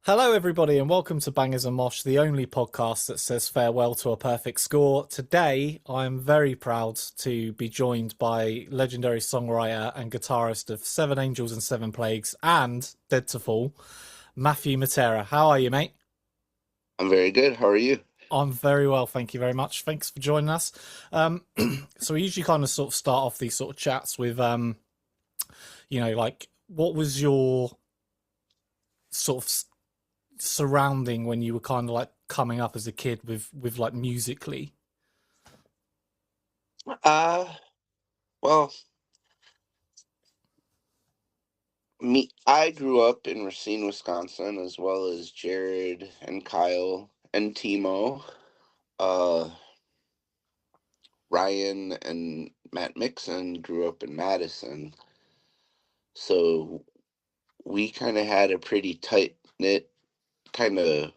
Hello, everybody, and welcome to Bangers and Mosh, the only podcast that says farewell to a perfect score. Today, I'm very proud to be joined by legendary songwriter and guitarist of Seven Angels and Seven Plagues and Dead to Fall, Matthew Matera. How are you, mate? I'm very good. How are you? I'm very well, thank you very much. Thanks for joining us. Um, so we usually kind of sort of start off these sort of chats with, like what was your sort of surrounding when you were kind of like coming up as a kid with like musically? Uh, well, I grew up in Racine, Wisconsin, as well as Jared and Kyle and Timo, uh, Ryan and Matt Mixon grew up in Madison. So we kind of had a pretty tight knit kind of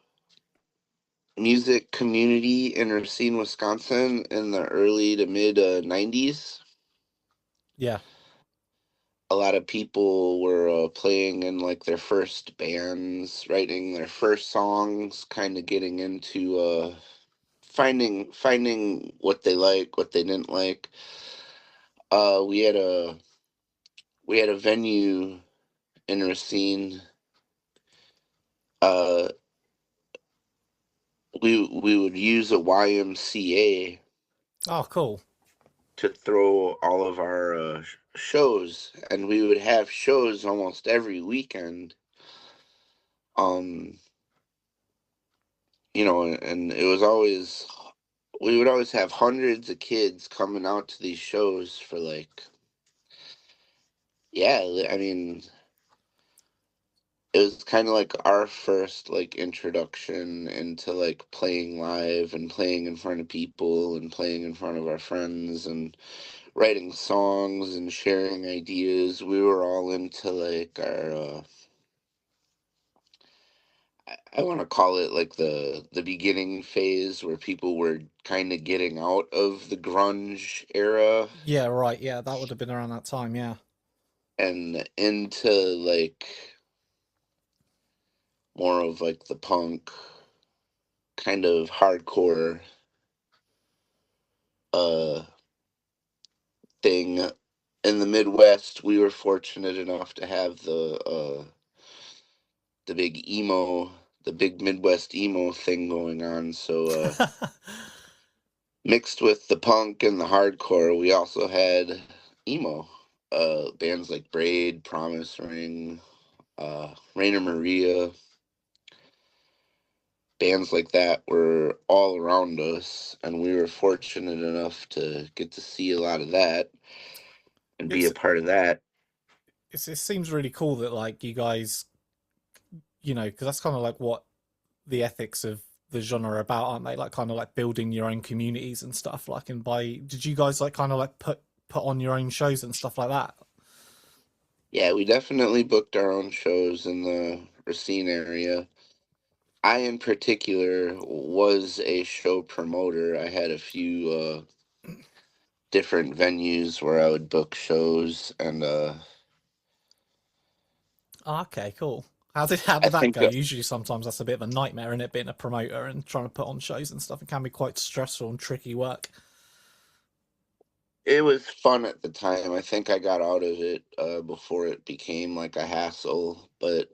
music community in Racine, Wisconsin in the early to mid 90s. Yeah. A lot of people were playing in like their first bands, writing their first songs, kind of getting into finding what they like, what they didn't like. Uh, we had a we had a venue in Racine. Uh, we would use a YMCA Oh, cool. to throw all of our shows, and we would have shows almost every weekend. Um, and it was always we would always have hundreds of kids coming out to these shows for like, yeah, I mean, it was kind of like our first like introduction into like playing live and playing in front of people and playing in front of our friends and writing songs and sharing ideas. We were all into like our I want to call it like the beginning phase where people were kind of getting out of the grunge era Yeah, right. Yeah, that would have been around that time. Yeah. and into like more of like the punk kind of hardcore uh thing. In the Midwest, we were fortunate enough to have the big emo, the big Midwest emo thing going on. So mixed with the punk and the hardcore, we also had emo. Bands like Braid, Promise Ring, Rainer Maria, bands like that were all around us, and we were fortunate enough to get to see a lot of that and be it's, a part of that. it seems really cool that like you guys, because that's kind of like what the ethics of the genre are about, aren't they? Like kind of like building your own communities and stuff. Like, and by did you guys like kind of like put on your own shows and stuff like that? Yeah, we definitely booked our own shows in the Racine area. I, in particular, was a show promoter. I had a few different venues where I would book shows, and Oh, okay, cool. How did I that think go? Usually, sometimes that's a bit of a nightmare, in it being a promoter and trying to put on shows and stuff. It can be quite stressful and tricky work. it was fun at the time. I think I got out of it before it became like a hassle, but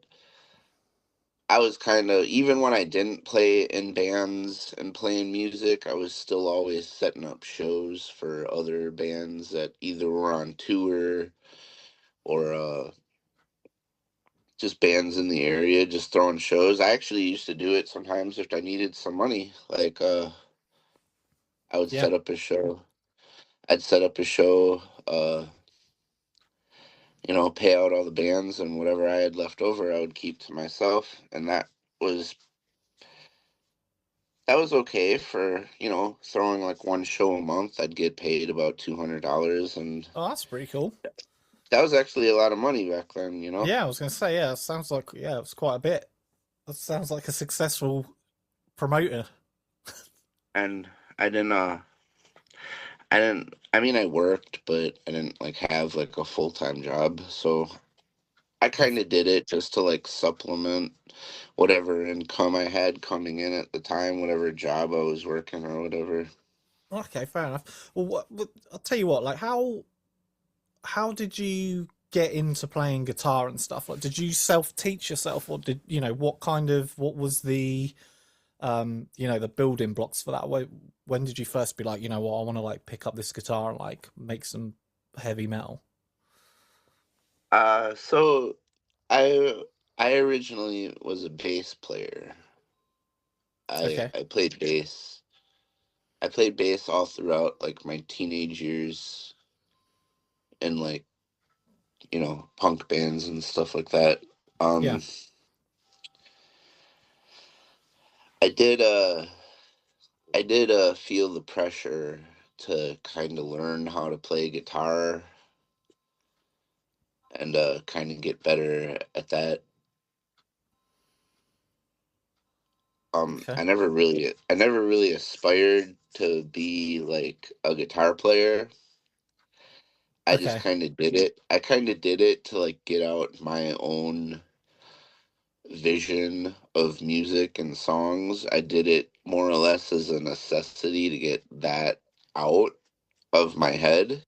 I was kind of, even when I didn't play in bands and playing music, I was still always setting up shows for other bands that either were on tour or just bands in the area, just throwing shows. I actually used to do it sometimes if I needed some money. Like, I would Yeah. set up a show. I'd set up a show, pay out all the bands and whatever I had left over, I would keep to myself. And was that was okay for throwing like one show a month. I'd get paid about $200, and Oh, that's pretty cool. that was actually a lot of money back then. Yeah, I was gonna say, yeah, it sounds like yeah, it was quite a bit. That sounds like a successful promoter. And i didn't uh I mean, I worked, but I didn't like have like a full-time job, so I Oh, kind of did it just to like supplement whatever income I had coming in at the time, whatever job I was working or whatever. okay, fair enough. Well, I'll tell you what. Like, how did you get into playing guitar and stuff? Like, did you self teach yourself, or did what was the the building blocks for that? When did you first be like, you know what, I want to like pick up this guitar and like make some heavy metal? So I I originally was a bass player. Okay, I played bass. I played bass all throughout like my teenage years in like, punk bands and stuff like that. yeah, Um I did feel the pressure to kind of learn how to play guitar and kind of get better at that. okay, I never really aspired to be like a guitar player. I just okay, kind of did it. I kind of did it to like get out my own vision of music and songs. I did it more or less as a necessity to get that out of my head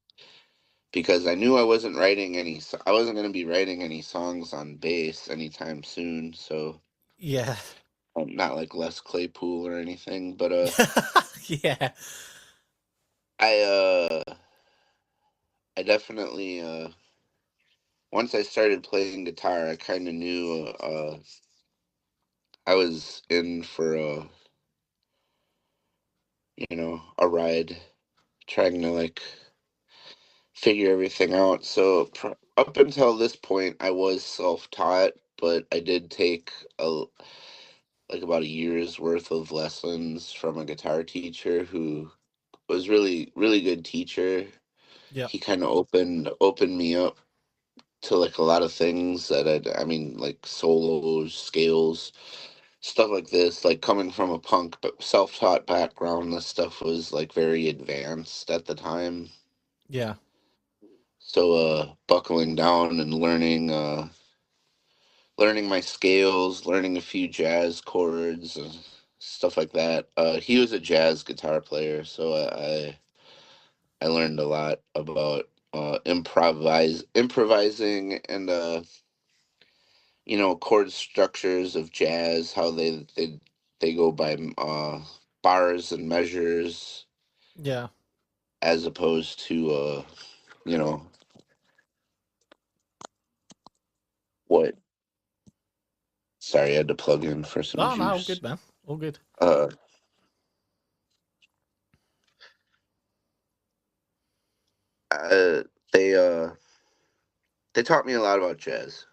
because I knew I wasn't going to be writing any songs on bass anytime soon. So yeah, not like Les Claypool or anything, but yeah, I I definitely once I started playing guitar, I kind of knew I was in for a ride, trying to like figure everything out. So up until this point, I was self-taught, but I did take like about a year's worth of lessons from a guitar teacher who was really good teacher. yeah, He kind of opened me up to like a lot of things that I mean like solos, scales, stuff like this. Like coming from a punk but self-taught background, this stuff was like very advanced at the time. yeah, So buckling down and learning my scales, learning a few jazz chords and stuff like that. He was a jazz guitar player, so I learned a lot about improvising and chord structures of jazz, how they go by bars and measures yeah. as opposed to you know what. Sorry, I had to plug in for some Oh no, all juice. good, man, all good. Uh, uh they they taught me a lot about jazz,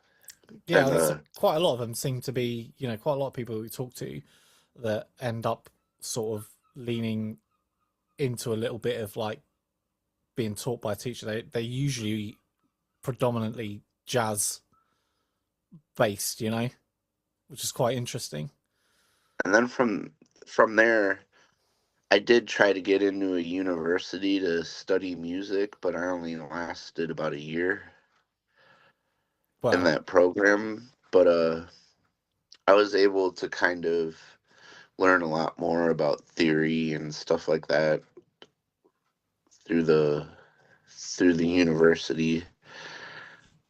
Yeah, and there's quite a lot of them seem to be, quite a lot of people we talk to that end up sort of leaning into a little bit of like being taught by a teacher. They usually predominantly jazz based, which is quite interesting. then from there I did try to get into a university to study music, but I only lasted about a year in Well, that program. But I was able to kind of learn a lot more about theory and stuff like that through the university.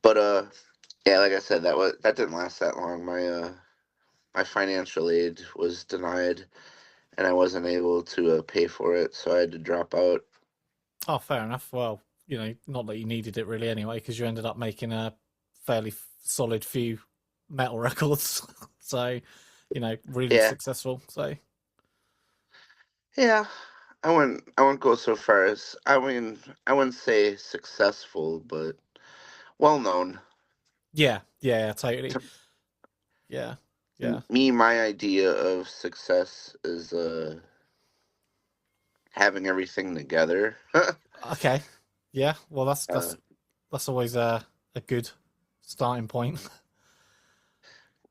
But yeah, like I said, that didn't last that long. My financial aid was denied, and I wasn't able to pay for it, so I had to drop out. oh, fair enough. Well, not that you needed it really anyway, because you ended up making a fairly solid few metal records. So, really Yeah, successful. So, yeah. I wouldn't go so far as I wouldn't say successful, but well known. yeah, yeah, totally. To Yeah, yeah. me, my idea of success is having everything together. Okay. Yeah, well, uh, that's always a good starting point.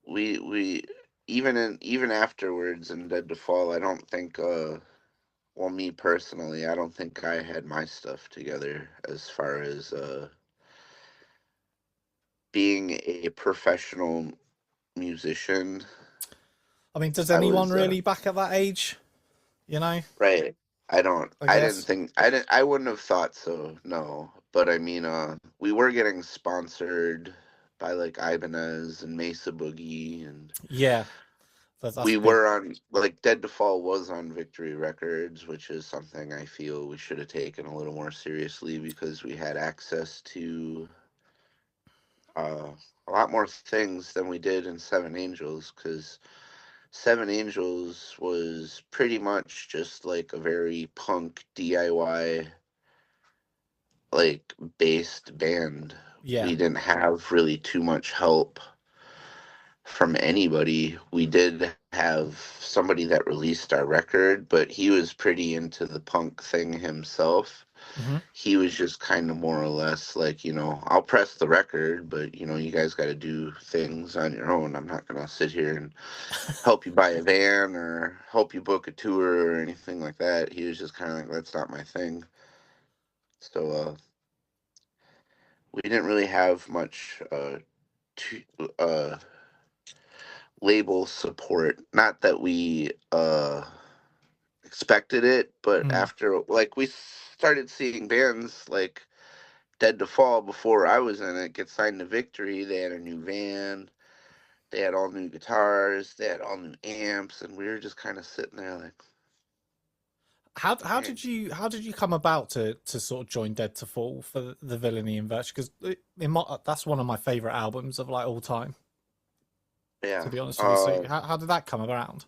we even afterwards in Dead to Fall, I don't think well, me personally, I don't think I had my stuff together as far as being a professional musician, I mean, does I anyone was really back at that age? You know, right. I I didn't guess. think I wouldn't have thought so, no. But I mean, we were getting sponsored by like Ibanez and Mesa Boogie, and Yeah, that's we big. were on like Dead to Fall was on Victory Records, which is something I feel we should have taken a little more seriously because we had access to uh, a lot more things than we did in Seven Angels. Because Seven Angels was pretty much just like a very punk DIY like based band. Yeah. We didn't have really too much help from anybody. We did have somebody that released our record, but he was pretty into the punk thing himself. Hmm. He was just kind of more or less like, I'll press the record, but you guys got to do things on your own. I'm not going to sit here and help you buy a van or help you book a tour or anything like that. He was just kind of like, that's not my thing. So, we didn't really have much to, label support. Not that we expected it, but Mm. after like we started seeing bands like Dead to Fall before I was in it get signed to Victory. They had a new van, they had all new guitars, they had all new amps, and we were just kind of sitting there like, How dang, did you come about to sort of join Dead to Fall for the Villainy and Virtue? Because that's one of my favorite albums of like all time. To yeah. be honest with you, so how did that come around?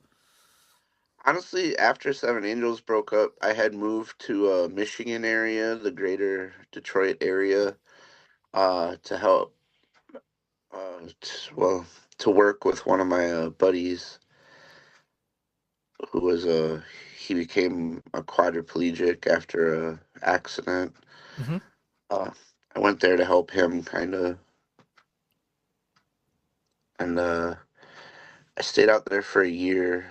Honestly, after Seven Angels broke up, I had moved to Michigan area, the greater Detroit area, to help, well, to work with one of my buddies who was he became a quadriplegic after a accident. Hmm. Uh, I went there to help him kind of, and I stayed out there for a year,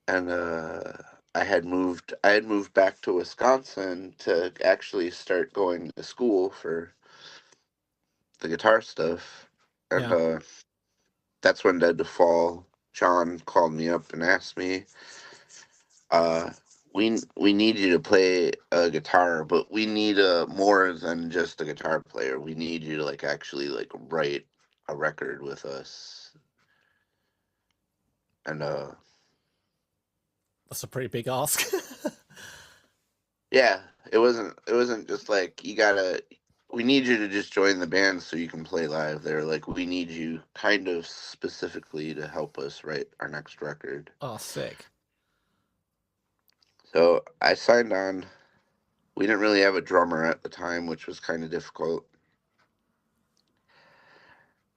and I had moved back to Wisconsin to actually start going to school for the guitar stuff, and Yeah. that's when Dead to Fall. John called me up and asked me, uh, we need you to play a guitar, but we need more than just a guitar player. We need you to like actually like write a record with us, and That's a pretty big ask. yeah, it wasn't just like you gotta. We need you to just join the band so you can play live. They're like, we need you kind of specifically to help us write our next record. Oh, sick. So I signed on. We didn't really have a drummer at the time, which was kind of difficult.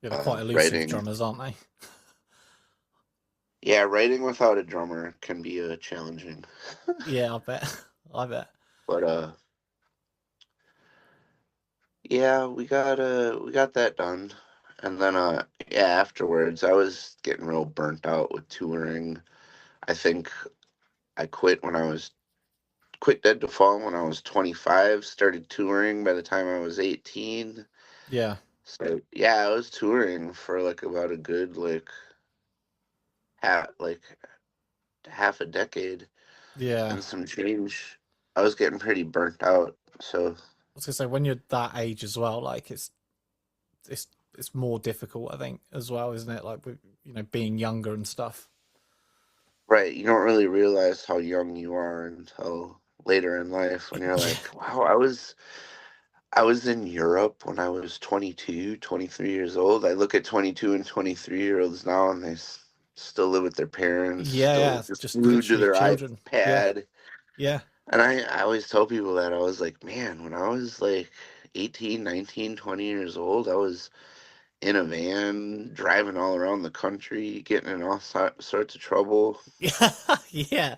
Yeah, they're quite elusive Writing, drummers, aren't they? yeah, writing without a drummer can be challenging. Yeah, I bet. I bet. But yeah, we got that done. And then yeah, afterwards I was getting real burnt out with touring. I think I quit Dead to Fall when I was 25, started touring by the time I was 18. Yeah. So yeah, I was touring for like about a good like half a decade Yeah. and some change. I was getting pretty burnt out. So I was gonna say when you're that age as well, like it's it's more difficult, I think, as well, isn't it? Like with being younger and stuff. right, you don't really realize how young you are until later in life when you're Yeah. like, wow, I was in Europe when I was 22, 23 years old. I look at 22 and 23-year-olds now and still live with their parents, Yeah, still yeah. just Just glued to literally their children. Yeah. iPad. Yeah. And I always tell people that I was like, man, when I was like 18, 19, 20 years old, I was in a van driving all around the country, getting in all sorts of trouble. Yeah. Yeah.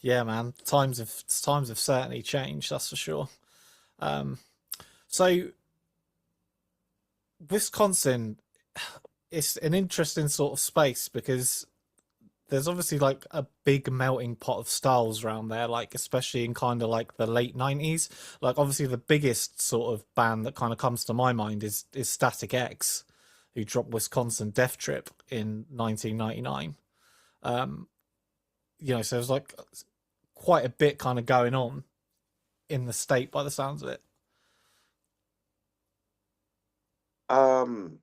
Yeah, man. Times have certainly changed, that's for sure. Um so Wisconsin, it's an interesting sort of space because there's obviously like a big melting pot of styles around there, like especially in kind of like the late 90s. Like obviously the biggest sort of band that kind of comes to my mind is Static X, who dropped Wisconsin Death Trip in 1999. So there's like quite a bit kind of going on in the state by the sounds of it. Um,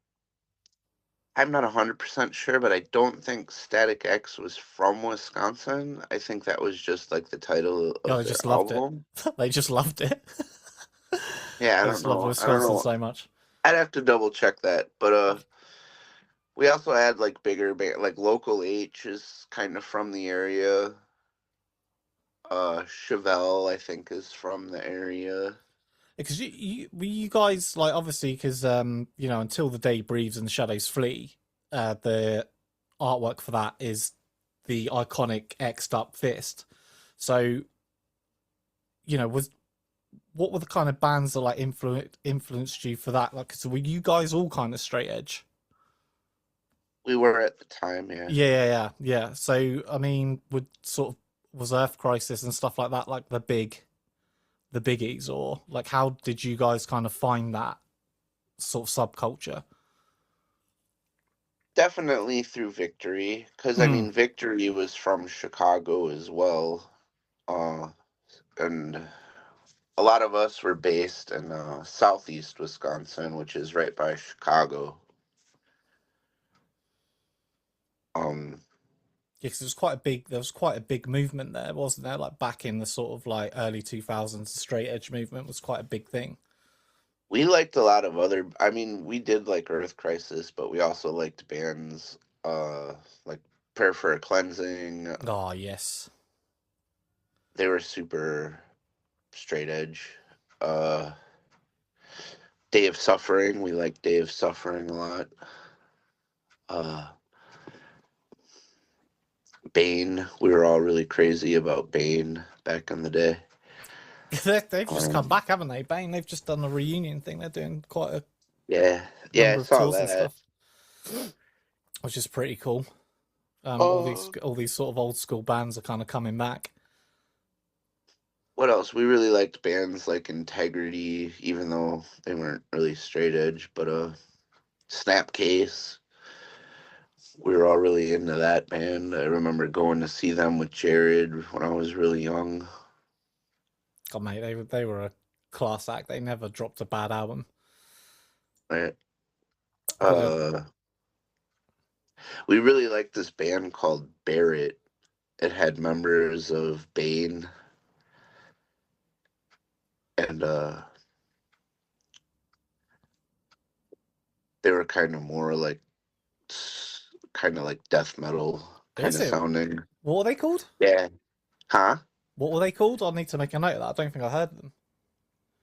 I'm not 100% sure, but I don't think Static X was from Wisconsin. I think that was just like the title Yeah, of they their just loved it. album. They just loved it. Yeah, I They don't just love know. I don't Wisconsin know. so much. I'd have to double check that. But we also had like bigger band, like Local H is kind of from the area. Chevelle, I think, is from the area. Because you guys like obviously because until the day breathes and the shadows flee, the artwork for that is the iconic X'd up fist. So was what were the kind of bands that like influenced you for that? Like, so were you guys all kind of straight edge? We were at the time, yeah. Yeah. So I mean, would sort of was Earth Crisis and stuff like that like the biggies, or like how did you guys kind of find that sort of subculture? Definitely through Victory, because I Mm. mean, Victory was from Chicago as well. Uh, and a lot of us were based in southeast Wisconsin, which is right by Chicago. Um, Yeah, because there was quite a big movement there, wasn't there? Like back in the sort of like early 2000s, the straight edge movement was quite a big thing. we liked a lot of other. I mean, we did like Earth Crisis, but we also liked bands like Prayer for a Cleansing. Oh, yes. They were super straight edge. Uh, Day of Suffering. We liked Day of Suffering a lot. Uh, Bane. We were all really crazy about Bane back in the day. They've just come Um, back, haven't they? Bane, they've just done a reunion thing. They're doing quite a yeah, yeah, I number of saw tours and that. stuff, which is pretty cool. Oh, All these sort of old school bands are kind of coming back. what else? We really liked bands like Integrity, even though they weren't really straight edge. But Snapcase, we were all really into that band. I remember going to see them with Jared when I was really young. God, mate, they were a class act. They never dropped a bad album. Right? But Uh, we really liked this band called Barrett. It had members of Bane and they were kind of more like kind of like death metal kind is of it? sounding. What were they called? Yeah. Huh? What were they called? I need to make a note of that. I don't think I heard them.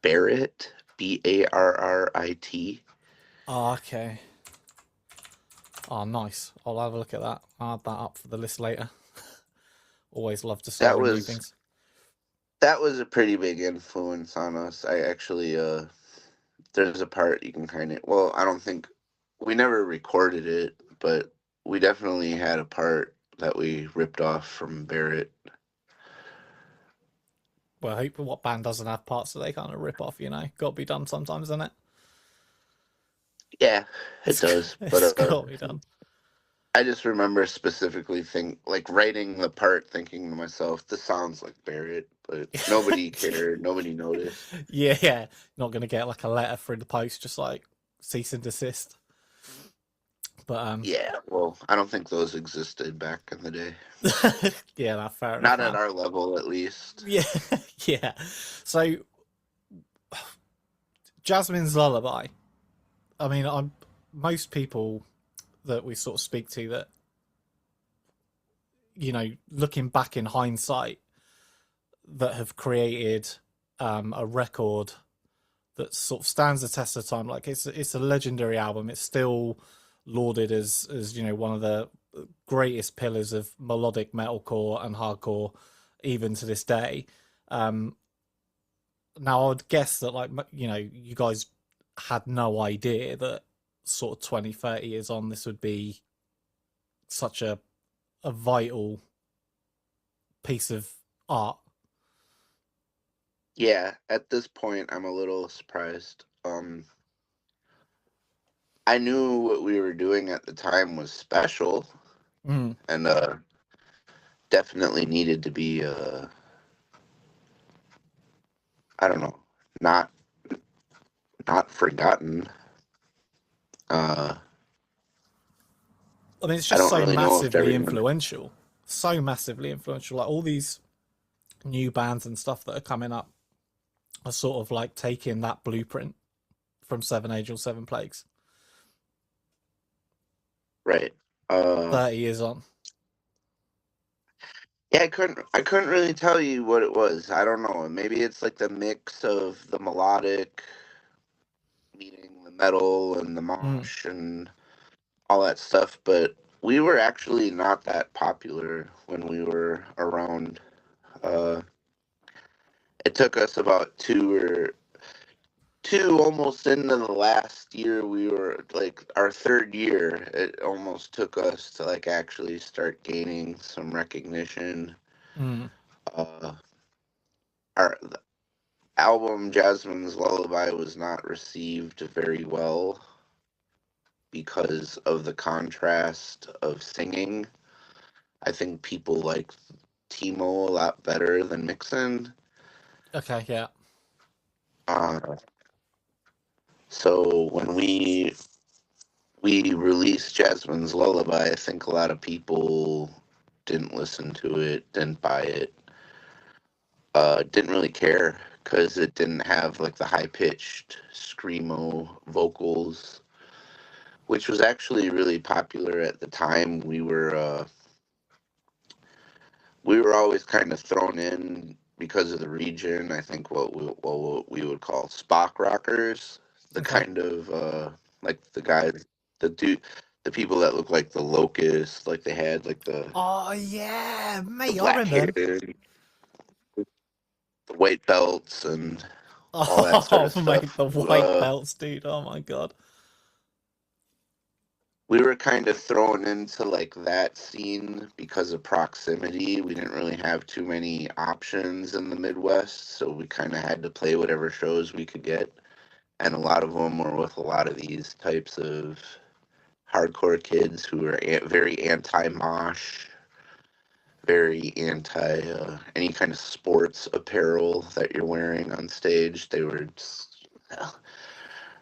Barrett, Barrit. Oh, okay. Oh, nice. I'll have a look at that. I'll add that up for the list later. Always love That discovering new was things. that was a pretty big influence on us. I actually there's a part you can kind of, well, I don't think we never recorded it, but we definitely had a part that we ripped off from Barrett. Well, I hope what band doesn't have parts that they kind of rip off, Got to be done sometimes, isn't it? Yeah, it does. But It's got to be done. I just remember specifically like writing the part thinking to myself, this sounds like Barrett, but nobody cared, nobody noticed. Yeah. Not going to get like a letter through the post, just like cease and desist. But Yeah, well, I don't think those existed back in the day. yeah, that's fair enough, Not at man. our level, at least. Yeah, yeah. So, Jhazmines lullaby. I mean, I'm most people that we sort of speak to that looking back in hindsight that have created a record that sort of stands the test of time. Like it's a legendary album. It's still lauded as one of the greatest pillars of melodic metalcore and hardcore, even to this day. Um, Now I would guess that you guys had no idea that sort of 20, 30 years on this would be such a a vital piece of art. Yeah, at this point, I'm a little surprised. I knew what we were doing at the time was special, Mm. and definitely needed to be, I don't know, not not forgotten. Uh, I mean, it's I just don't so really know if massively everyone. influential. So massively influential. Like all these new bands and stuff that are coming up are sort of like taking that blueprint from Seven Angels, Seven Plagues. Right. Uh, 30 years on. yeah, I couldn't really tell you what it was. I don't know. Maybe it's like the mix of the melodic meeting the metal and the Mm. mosh and all that stuff, but we were actually not that popular when we were around. Uh, it took us about two almost into the last year. We were like our third year. It almost took us to like actually start gaining some recognition. Mm. Uh, our the album Jhazmines Lullaby was not received very well because of the contrast of singing. I think people like Timo a lot better than Mixon. Okay, yeah. Uh, so when we released Jasmine's Lullaby, I think a lot of people didn't listen to it, didn't buy it, didn't really care because it didn't have like the high pitched screamo vocals, which was actually really popular at the time. We were always kind of thrown in because of the region. I think what we would call Spock rockers, the Okay. kind of like the guys, the dude, the people that look like the locust, like they had like Oh, yeah, the mate, I black remember hair, them. the white belts, and all that sort Oh, of mate, stuff. the white belts, dude. Oh, my God. We were kind of thrown into like that scene because of proximity. We didn't really have too many options in the Midwest, so we kind of had to play whatever shows we could get. And a lot of them were with a lot of these types of hardcore kids who were very anti mosh, very anti any kind of sports apparel that you're wearing on stage. They were just, "Well,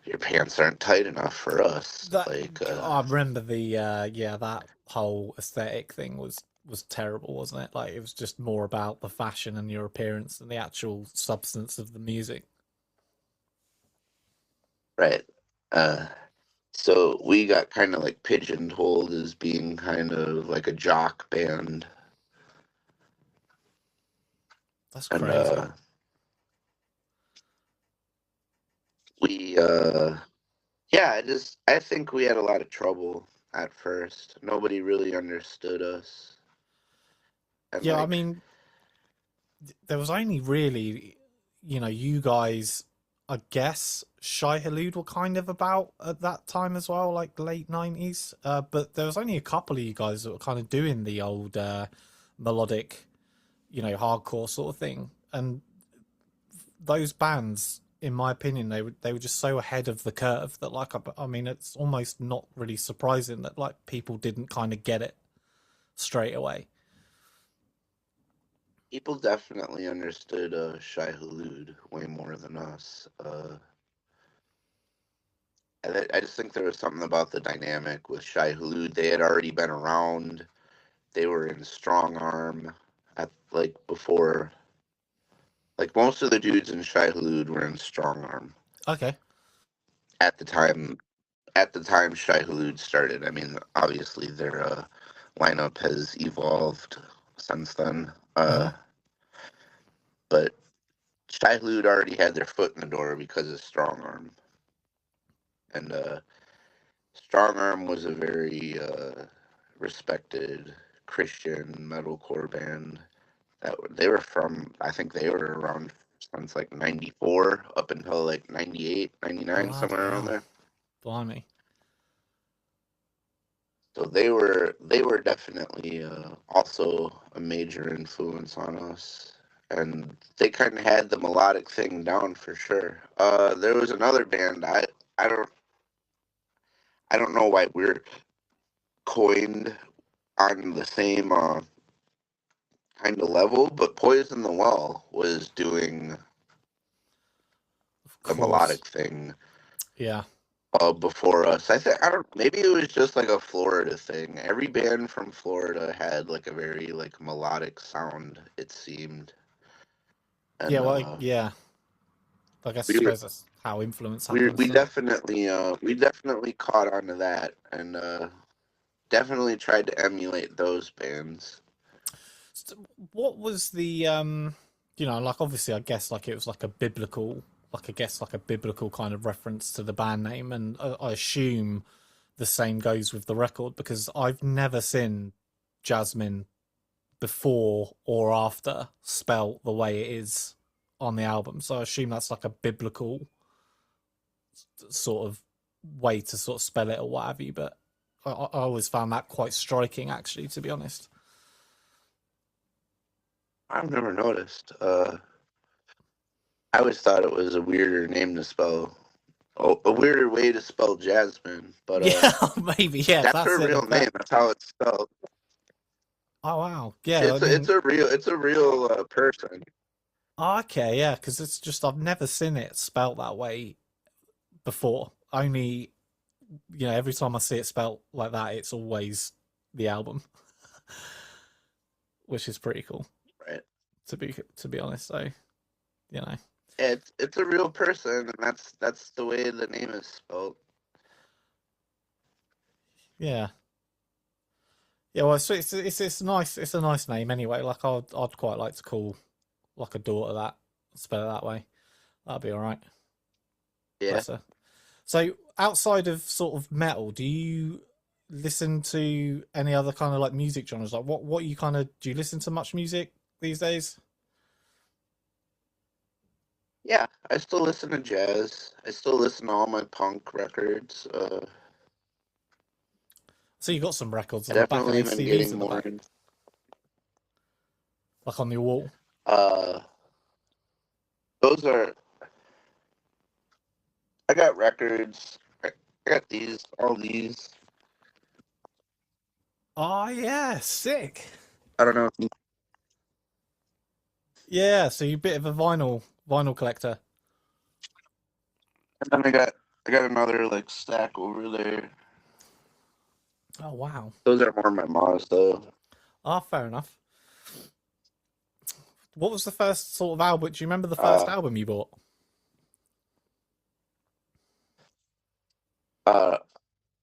your pants aren't tight enough for us." That Like, I remember the yeah, that whole aesthetic thing was terrible, wasn't it? Like it was just more about the fashion and your appearance than the actual substance of the music. right. Uh, so we got kind of like pigeonholed as being kind of like a jock band, That's and crazy. we yeah, I think we had a lot of trouble at first. Nobody really understood us, and Yeah, I like, mean, there was only really, you guys, I guess, Shy Halud were kind of about at that time as well, like late 90s. But there was only a couple of you guys that were kind of doing the old melodic, hardcore sort of thing. And those bands, in my opinion, they were just so ahead of the curve that, like, I mean, it's almost not really surprising that like people didn't kind of get it straight away. people definitely understood Shai Hulud way more than us. I just think there was something about the dynamic with Shai Hulud. They had already been around. They were in strong arm at like before. Like most of the dudes in Shai Hulud were in strong arm Okay. at the time. At the time Shai Hulud started. I mean, obviously their lineup has evolved since then. Hmm. But Shai Hulud already had their foot in the door because of strong arm, and strong arm was a very respected Christian metalcore band. They were from, I think they were around since like 94 up until like 98, 99, Bloody somewhere around hell. there. Blimey. So they were definitely also a major influence on us, and they kind of had the melodic thing down for sure. There was another band I don't know why we're coined on the same kind of level, but Poison the Well was doing Of the course. melodic thing Yeah. before us. I think I don't. Maybe it was just like a Florida thing. Every band from Florida had like a very like melodic sound. It seemed, Yeah, and well, yeah. I guess I we were, suppose that's how influence we happens, we isn't it? definitely caught on to that, and definitely tried to emulate those bands. So what was the like obviously I guess like it was like a biblical like I guess like a biblical kind of reference to the band name, and I assume the same goes with the record because I've never seen Jasmine before or after spelt the way it is on the album. So I assume that's like a biblical sort of way to sort of spell it or what have you. But I always found that quite striking, actually, to be honest. I've never noticed. I always thought it was a weirder name to spell. Oh, a weirder way to spell Jasmine, but Yeah, maybe. Yeah, if that's that's her it, then real fair. name. That's how it's spelled. Oh wow. Yeah, I It's mean, a real person. okay, yeah, because it's just I've never seen it spelt that way before. Only every time I see it spelt like that, it's always the album, which is pretty cool Right. to be honest. So you know, It's a real person, and that's the way the name is spelled. yeah, yeah. Well, it's nice. It's a nice name anyway. Like I'd quite like to call like a daughter that spell it that way. That'd be all right. Yeah. Bless her. So outside of sort of metal, do you listen to any other kind of like music genres? Like what you kind of do you listen to much music these days? Yeah, I still listen to jazz. I still listen to all my punk records. So you got some records I on the back. Are definitely they been CDs getting at the more back, in. like on your wall? Uh, those are. I got records. I got all these. Oh yeah, sick. I don't know. Yeah, so you're a bit of a vinyl collector. And then I got another like stack over there. Oh wow. Those are more my mom's though. Ah, fair enough. What was the first sort of album? Do you remember the first Uh, album you bought? uh,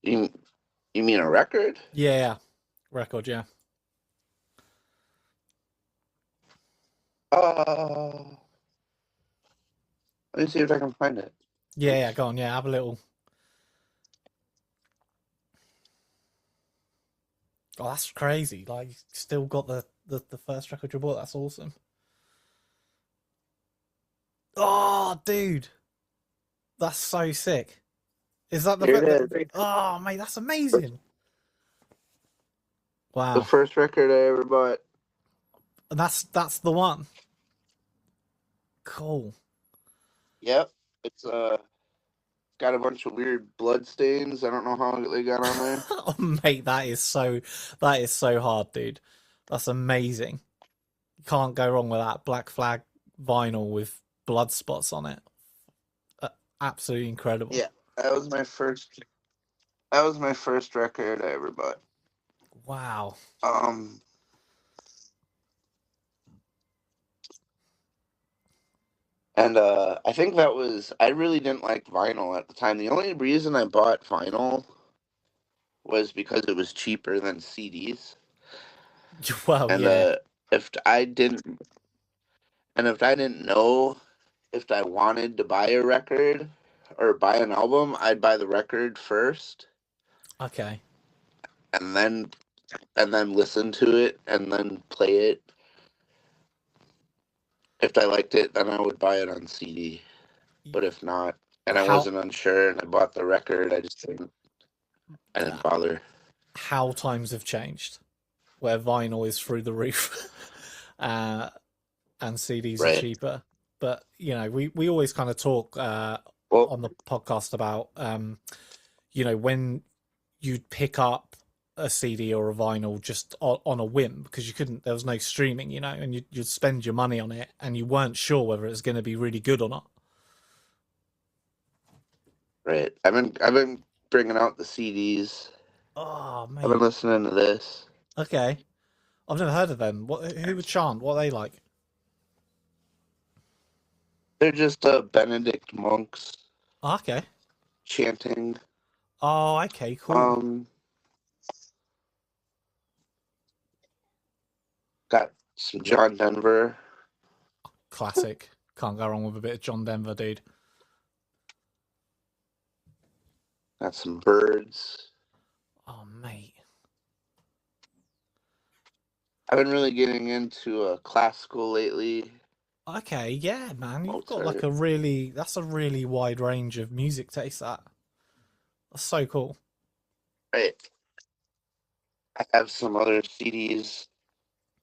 you you mean a record? Yeah, record. Yeah, Uh, let me see if I can find it. yeah. Go on. Yeah, have a little. Oh, that's crazy. Like, you still got the first record you bought. That's awesome. Oh, dude, that's so sick. Is that Here it is. oh, mate, that's amazing. The Wow, first record I ever bought. and that's the one. Cool. Yep. It's got a bunch of weird blood stains. I don't know how they got on there. Oh, mate, that is so hard, dude. That's amazing. You can't go wrong with that Black Flag vinyl with blood spots on it. Uh, Absolutely incredible. Yeah. That was my first that was my first record I ever bought. Wow. Um and I think that was I really didn't like vinyl at the time. The only reason I bought vinyl was because it was cheaper than CDs. Well, And yeah. if I didn't if I didn't know if I wanted to buy a record or buy an album, I'd buy the record first Okay. and then listen to it and then play it. If I liked it, then I would buy it on CD. But if not, and I How wasn't unsure and I bought the record, I didn't uh, bother. how times have changed, where vinyl is through the roof, uh, and CDs are Right. cheaper. But we always kind of talk Well, on the podcast about when you'd pick up a CD or a vinyl just on a whim because you couldn't. There was no streaming, and you'd spend your money on it, and you weren't sure whether it was going to be really good or not. right. I've been bringing out the CDs. Oh, I've been mate. listening to this. Okay, I've never heard of them. Who would chant? What are they like? They're just Benedict monks Oh, okay. chanting. Oh, okay. Cool. Um, got some John Denver. Classic. Can't go wrong with a bit of John Denver, dude. Got some birds. Oh, mate. I've been really getting into classical lately. Okay, yeah, man. You've got like Mozart. that's a really wide range of music taste. That's so cool. Right. I have some other CDs.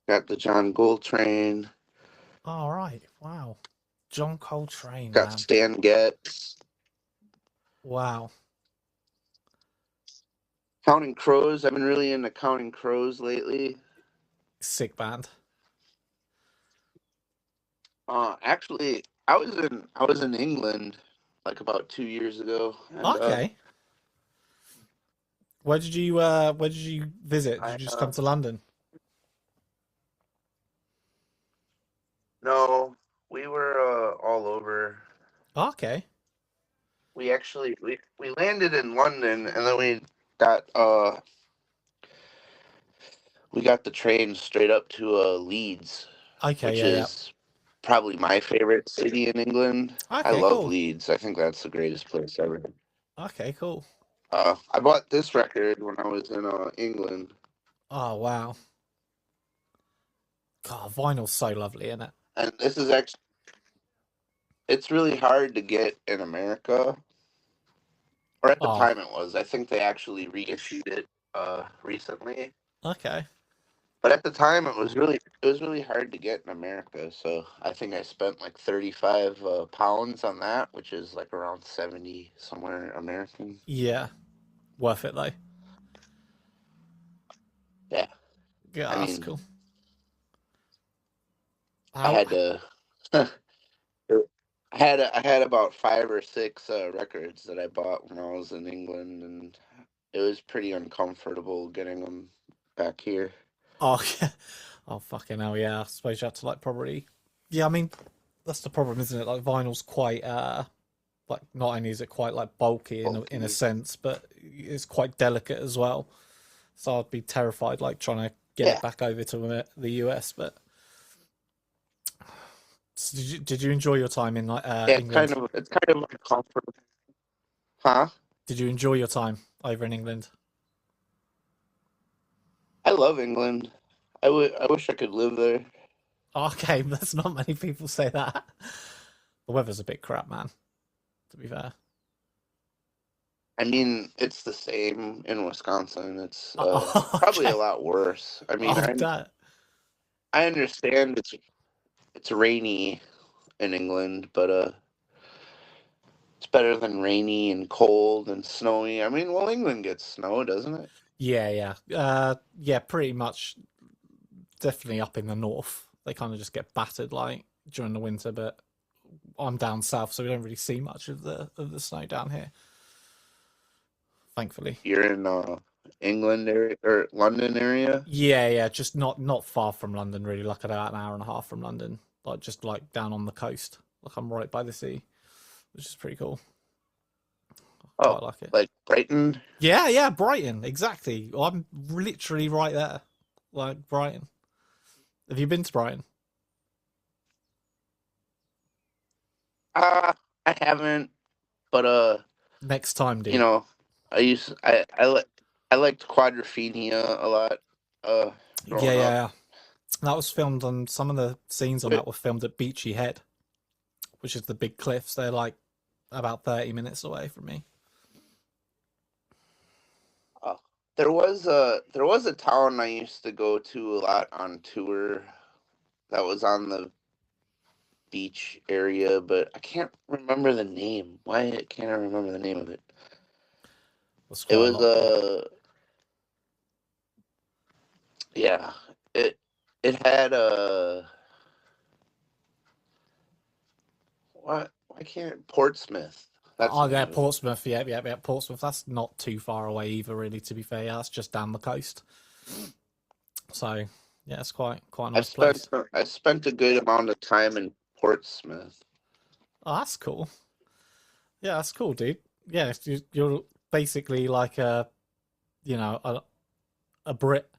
Got the John Coltrane. All right. Wow. John Coltrane, Got man. Stan Getz. Wow. Counting Crows. I've been really into Counting Crows lately. Sick band. Actually, I was in England like about 2 years ago, and Okay. Where did you visit? Did I you just come to London? no, we were all over. Okay. We landed in London, and then got we got the train straight up to Leeds, Okay, which yeah, yeah. is probably my favorite city in England. I Okay, love cool. Leeds. I think that's the greatest place ever. Okay, cool. I bought this record when I was in England, Oh, wow. God, vinyl's so lovely, isn't it? and this is actually it's really hard to get in America, or at the Oh, time it was. I think they actually reissued it recently, okay. but at the time it was really hard to get in America. So I think I spent like 35 pounds on that, which is like around 70 somewhere American. Yeah. Worth it though. Yeah, Yeah, I that's mean, cool. I How had to. I had about 5 or 6 records that I bought when I was in England, and it was pretty uncomfortable getting them back here. Oh, yeah. Oh, fucking hell, yeah. I suppose you had to like probably. Yeah, I mean, that's the problem, isn't it? Like vinyl's quite like not only is it quite like bulky in a Bulky. sense, but it's quite delicate as well. So I'd be terrified like trying to get it Yeah, back over to the US. But so did you enjoy your time in like yeah. It's kind England? of it's kind of uncomfortable, huh? Did you enjoy your time over in England? I love England. I wish I could live there. Okay, that's not many people say that. The weather's a bit crap, man. To be fair. I mean, it's the same in Wisconsin. It's Oh, probably a okay. lot worse. I mean, Oh, I that. I understand it's rainy in England, but it's better than rainy and cold and snowy. I mean, well, England gets snow, doesn't it? Yeah, yeah, yeah. Pretty much, definitely up in the north. They kind of just get battered like during the winter, but I'm down south, so we don't really see much of the snow down here, thankfully. You're in England area or London area. Yeah, yeah, just not far from London, really. Like about an hour and a half from London, like just like down on the coast. Like I'm right by the sea, which is pretty cool. Oh, Quite like it. like Brighton. Yeah, yeah, Brighton, exactly. I'm literally right there, like Brighton. Have you been to Brighton? I haven't, but Next time, you dude. know, I liked Quadrophenia a lot. Yeah, Growing yeah, up. yeah. That was filmed on some of the scenes on that Wait, were filmed at Beachy Head, which is the big cliffs. They're like about 30 minutes away from me. oh, there was a town I used to go to a lot on tour that was on the beach area, but I can't remember the name. Why can't I remember the name of it? There's It quite a was lot, dude. yeah, it it had what? Why can't Portsmouth? That's Oh, the yeah, name of it. Portsmouth. Yeah, yeah, yeah. Portsmouth. That's not too far away either, really. To be fair, yeah, that's just down the coast. So, yeah, it's quite a I nice spent place. I spent a good amount of time in Portsmouth. Oh, that's cool. Yeah, that's cool, dude. Yeah, you're basically like you know, a Brit.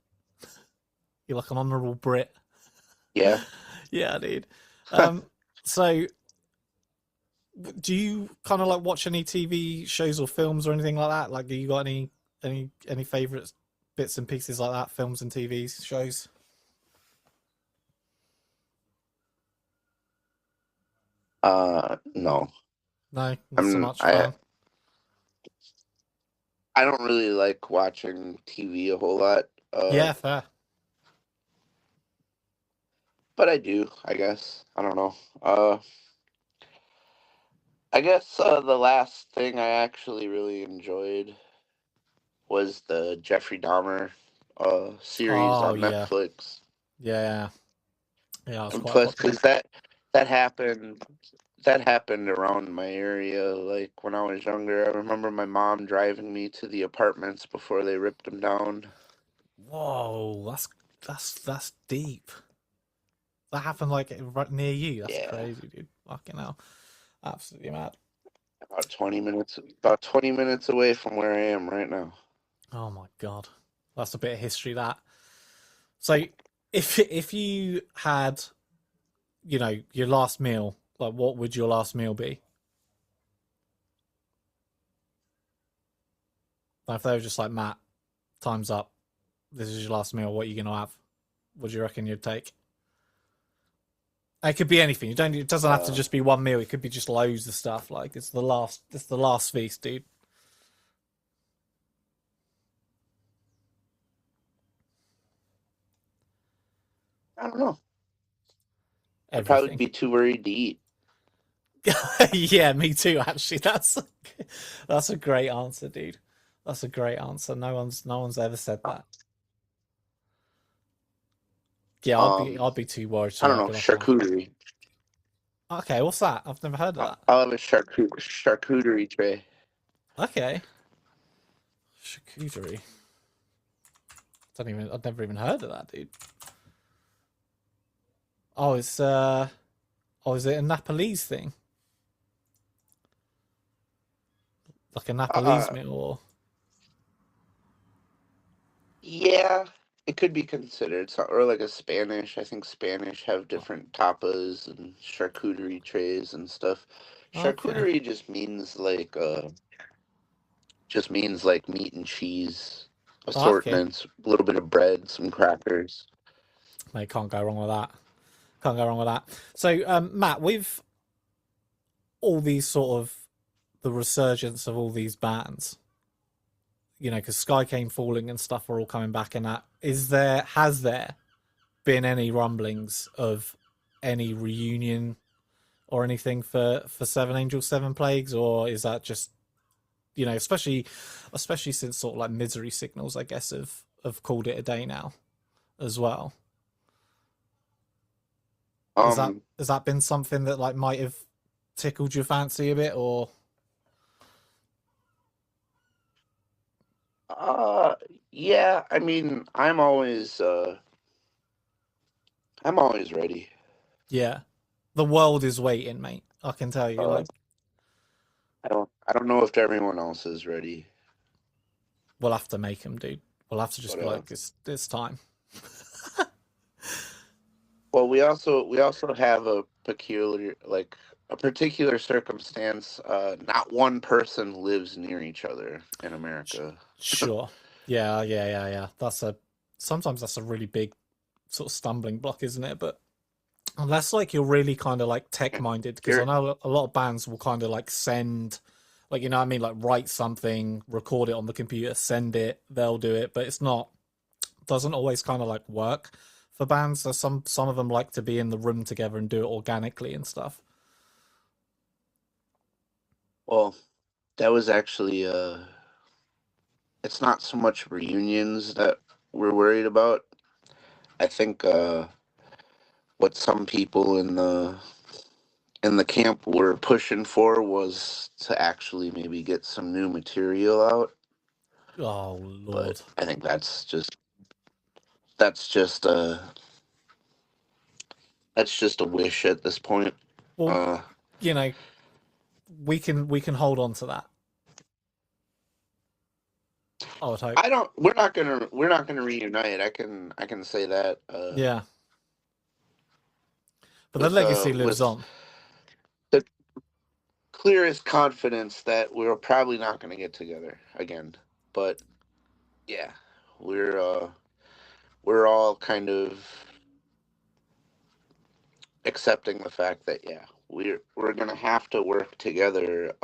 You're like an honourable Brit. Yeah. Yeah, dude. Um, so do you kind of like watch any TV shows or films or anything like that? Like, do you got any favorite bits and pieces like that, films and TV shows? No. No, not so I'm much I fan. I don't really like watching TV a whole lot. Yeah, fair. But I do, I guess. I don't know. I guess the last thing I actually really enjoyed was the Jeffrey Dahmer series Oh on yeah, Netflix. yeah, yeah. It's And quite plus, popular. because that happened that happened around my area, like when I was younger. I remember my mom driving me to the apartments before they ripped them down. Whoa, that's deep. That happened like right near you. That's Yeah, crazy, dude. Fucking hell, absolutely mad. about 20 minutes away from where I am right now. Oh my god, that's a bit of history. That. So, if you had, your last meal, like what would your last meal be? Like, if they were just like, Matt, time's up. This is your last meal. What are you gonna have? What do you reckon you'd take? It could be anything. You don't. It doesn't have to Uh, just be one meal. It could be just loads of stuff. Like it's the last. It's the last feast, dude. I don't know. I'd probably Everything. be too worried to eat. Yeah, me too. Actually, that's a great answer, dude. That's a great answer. No one's ever said that. Yeah, Um, I'd be too worried I to don't know, open up one. charcuterie. Okay, what's that? I've never heard of that. I'll have a charcuterie tray. Okay, charcuterie. Don't even. I've never even heard of that, dude. Oh, is it a Nepalese thing? Like a Nepalese Uh, meal, or yeah, it could be considered, or like a Spanish. I think Spanish have different tapas and charcuterie trays and stuff. okay, Charcuterie just means like meat and cheese okay. assortments, a little bit of bread, some crackers. Mate, can't go wrong with that. Can't go wrong with that. So, Matt, with all these sort of the resurgence of all these bands, because Sky Came Falling and stuff are all coming back, and that has there been any rumblings of any reunion or anything for Seven Angels, Seven Plagues, or is that just especially since sort of like Misery Signals, I guess, have called it a day now as well. Is that Um, has that been something that like might have tickled your fancy a bit, or uh, yeah, I mean, I'm always ready. yeah, the world is waiting, mate. I can tell you, Uh, like I don't know if everyone else is ready, we'll have to make them, dude. We'll have to just but be like, it's time. well, we also have a particular circumstance. Not one person lives near each other in America. Sure. Yeah, yeah, yeah, yeah. Sometimes that's a really big sort of stumbling block, isn't it? But unless like you're really kind of like tech minded, because I You're know a lot of bands will kind of like send Like, you know what I mean? Like, write something, record it on the computer, send it, they'll do it. But it's not, doesn't always kind of like work for bands. So some of them like to be in the room together and do it organically and stuff. Well, that was actually it's not so much reunions that we're worried about. I think what some people in the camp were pushing for was to actually maybe get some new material out, Oh but Lord. I think that's just that's just a wish at this point. Well, Uh, you know, we can hold on to that. I would hope. I don't. We're not gonna reunite. I can say that. Yeah, but the With legacy lives with on. the clearest confidence that we're probably not gonna get together again. But yeah, we're uh we're all kind of accepting the fact that yeah, we're gonna have to work together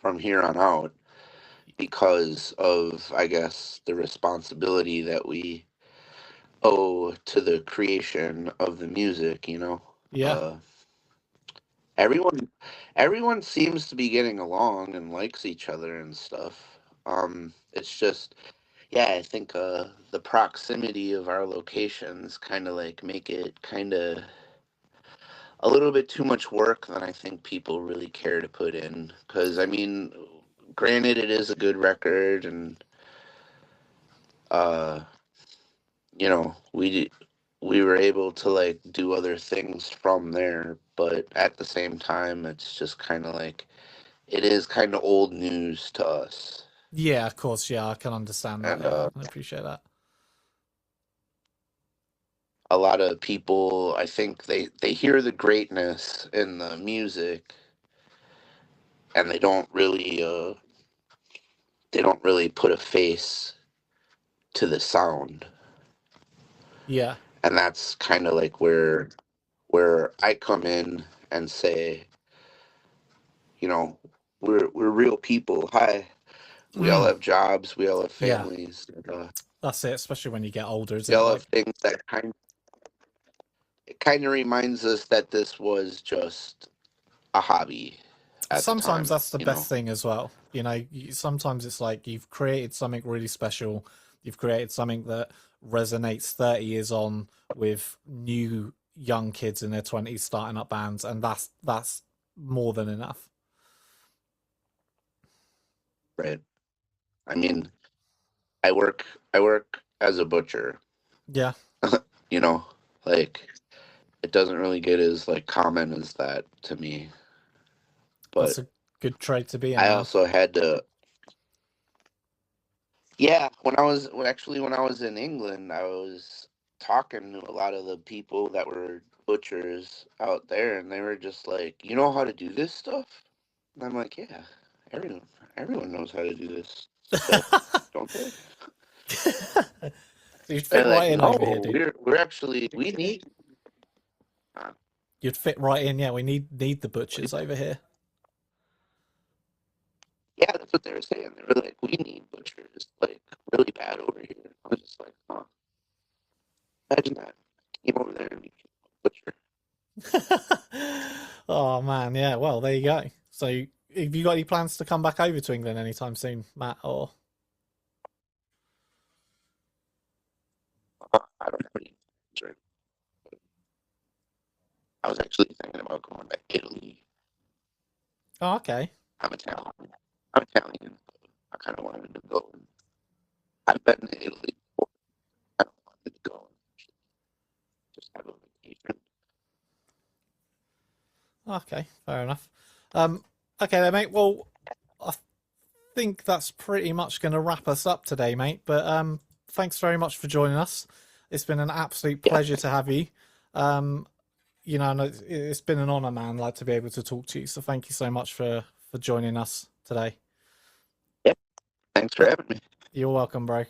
from here on out because of I guess the responsibility that we owe to the creation of the music. Yeah, Uh, everyone everyone seems to be getting along and likes each other and stuff. It's just yeah, I think the proximity of our locations kind of like make it kind of a little bit too much work than I think people really care to put in. Because I mean, granted, it is a good record, and uh, we were able to like do other things from there. But at the same time, it's just kind of like it is kind of old news to us, yeah, of course. Yeah, I can understand that. and Yeah, I can appreciate that. a lot of people, I think they hear the greatness in the music, and they don't really put a face to the sound. Yeah, And that's kind of like where I come in and say, you know, we're real people. Hi, we all mm, have jobs, we all have yeah, families, and, that's it. Especially when you get older, isn't we it? all have Like things that it kind of reminds us that this was just a hobby at the sometimes time. that's the You best know, thing as well. You know, sometimes it's like you've created something really special. You've created something that resonates 30 years on with new young kids in their 20s starting up bands, and that's more than enough. right? I mean, I work as a butcher. Yeah, You know, like it doesn't really get as like common as that to me, that's but a good trade to be in, I man. also had to. Yeah, when I was in England, I was talking to a lot of the people that were butchers out there, and they were just like, "You know how to do this stuff?" And I'm like, "Yeah, everyone everyone knows how to do this stuff, don't they?" So you'd fit They're right like, in over here, "No, dude. we're actually we need." Uh, You'd fit right in. Yeah, we need the butchers over here. yeah, that's what they were saying. They were like, "We need butchers like really bad over here." I was just like, "Huh, imagine that." Came over there and became a butcher. Oh man, yeah. Well, there you go. So, have you got any plans to come back over to England anytime soon, Matt? Or I don't have any. I was actually thinking about going to Italy. oh, okay, I'm Italian. I'm Italian. I kind of wanted to go. I've been to Italy before. I wanted to go and just have a vacation. okay, fair enough. Um, okay then, mate. Well, I think that's pretty much going to wrap us up today, mate. But thanks very much for joining us. It's been an absolute Yeah, pleasure to have you. Um, and it's been an honor, man, like to be able to talk to you. So thank you so much for joining us today. yeah. Thanks for Uh, having me. You're welcome, bro.